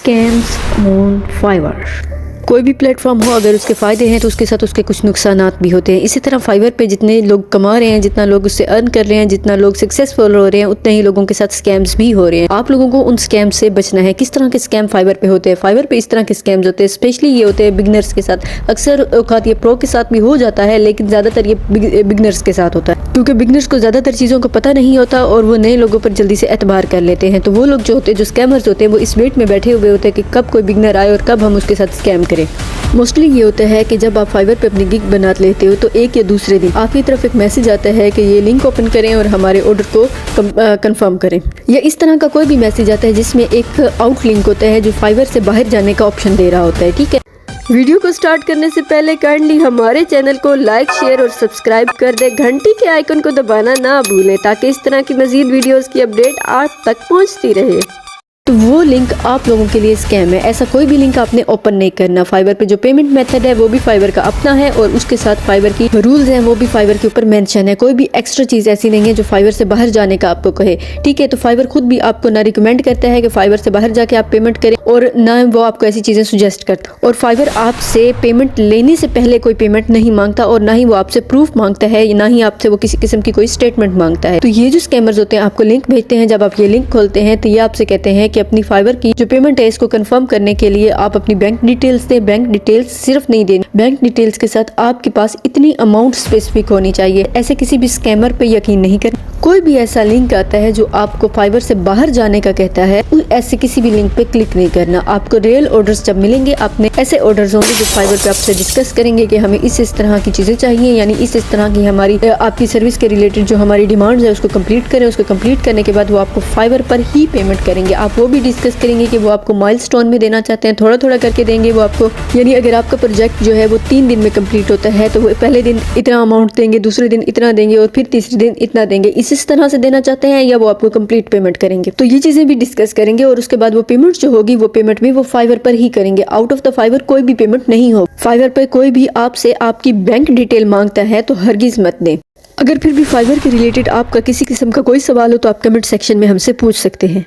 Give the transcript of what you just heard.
Scams on Fiverr. कोई भी platform हो, अगर उसके फ़ायदे हैं तो उसके साथ उसके कुछ नुकसानात भी होते हैं। इसी तरह फाइवर पे जितने लोग कमा रहे हैं, जितना लोग उससे अर्न कर रहे हैं, जितना लोग सक्सेसफुल हो रहे हैं, उतने ही लोगों के साथ स्कैम्स भी हो रहे हैं। आप लोगों को उन स्कैम से बचना है। किस तरह के स्कैम फाइवर पे होते हैं? फाइवर पे इस तरह के स्कैम्स होते हैं, स्पेशली ये होते हैं बिगनर्स के साथ। अक्सर औकात ये प्रो के साथ भी हो जाता है, लेकिन ज़्यादातर ये बिगनर्स के साथ होता है, क्योंकि बिगनर्स को ज़्यादातर चीज़ों का पता नहीं होता और वो नए लोगों पर जल्दी से एतबार कर लेते हैं। तो वो लोग जो होते हैं, जो स्कैमर्स होते हैं, वो इस वेट में बैठे हुए होते हैं कि कब कोई बिगनर आए और कब हम उसके साथ स्कैम करें। मोस्टली ये होता है कि जब आप फाइवर पे अपनी गिग बना लेते हो तो एक या दूसरे दिन आपकी तरफ एक मैसेज आता है कि ये लिंक ओपन करें और हमारे ऑर्डर को कंफर्म करें, या इस तरह का कोई भी मैसेज आता है जिसमें एक आउट लिंक होता है जो फाइवर से बाहर जाने का ऑप्शन दे रहा होता है। ठीक है, वीडियो को स्टार्ट करने से पहले काइंडली हमारे चैनल को लाइक, शेयर और सब्सक्राइब कर दे। घंटी के आइकन को दबाना ना भूलें ताकि इस तरह की मजीद वीडियोस की अपडेट आप तक पहुंचती रहे। तो वो लिंक आप लोगों के लिए स्कैम है। ऐसा कोई भी लिंक आपने ओपन नहीं करना। फाइवर पे जो पेमेंट मेथड है वो भी फाइवर का अपना है और उसके साथ फाइवर की रूल्स हैं वो भी फाइवर के ऊपर मेंशन है। कोई भी एक्स्ट्रा चीज़ ऐसी नहीं है जो फाइवर से बाहर जाने का आपको कहे। ठीक है, तो फाइवर खुद भी आपको ना रिकमेंड करता है कि फाइवर से बाहर जाके आप पेमेंट करें और ना वो आपको ऐसी चीज़ें सुजेस्ट करता। और फाइवर आपसे पेमेंट लेने से पहले कोई पेमेंट नहीं मांगता और ना ही वो आपसे प्रूफ मांगता है, ना ही आपसे वो किसी किस्म की कोई स्टेटमेंट मांगता है। तो ये जो स्कैमर्स होते हैं आपको लिंक भेजते हैं, जब आप ये लिंक खोलते हैं तो ये आपसे कहते हैं कि अपनी फाइवर की जो पेमेंट है इसको कंफर्म करने के लिए आप अपनी बैंक डिटेल्स दें। बैंक डिटेल्स सिर्फ नहीं देनी, बैंक डिटेल्स के साथ आपके पास इतनी अमाउंट स्पेसिफिक होनी चाहिए। ऐसे किसी भी स्कैमर पे यकीन नहीं करना। कोई भी ऐसा लिंक आता है जो आपको फाइवर से बाहर जाने का कहता है, ऐसे किसी भी लिंक पे क्लिक नहीं करना। आपको रियल ऑर्डर्स जब मिलेंगे, आपने ऐसे ऑर्डर्स होंगे जो फाइवर पे आपसे डिस्कस करेंगे कि हमें इस तरह की चीजें चाहिए, यानी इस तरह की हमारी आपकी सर्विस के रिलेटेड जो हमारी डिमांड्स है उसको कंप्लीट करें। उसको कंप्लीट करने के बाद वो आपको फाइवर पर ही पेमेंट करेंगे। आप वो भी डिस्कस करेंगे कि वो आपको माइलस्टोन में देना चाहते हैं, थोड़ा थोड़ा करके देंगे वो आपको। यानी अगर आपका प्रोजेक्ट जो है वो 3 दिन में कंप्लीट होता है तो वो पहले दिन इतना अमाउंट देंगे, दूसरे दिन इतना देंगे और फिर तीसरे दिन इतना देंगे। इस तरह से देना चाहते हैं या वो आपको कंप्लीट पेमेंट करेंगे। तो ये चीजें भी डिस्कस करेंगे और उसके बाद वो पेमेंट जो होगी वो पेमेंट भी वो फाइवर पर ही करेंगे। आउट ऑफ द फाइवर कोई भी पेमेंट नहीं हो। फाइवर पर कोई भी आपसे आपकी बैंक डिटेल मांगता है तो हरगिज मत दें। अगर फिर भी फाइवर के रिलेटेड आपका किसी किस्म का कोई सवाल हो तो आप कमेंट सेक्शन में हमसे पूछ सकते हैं।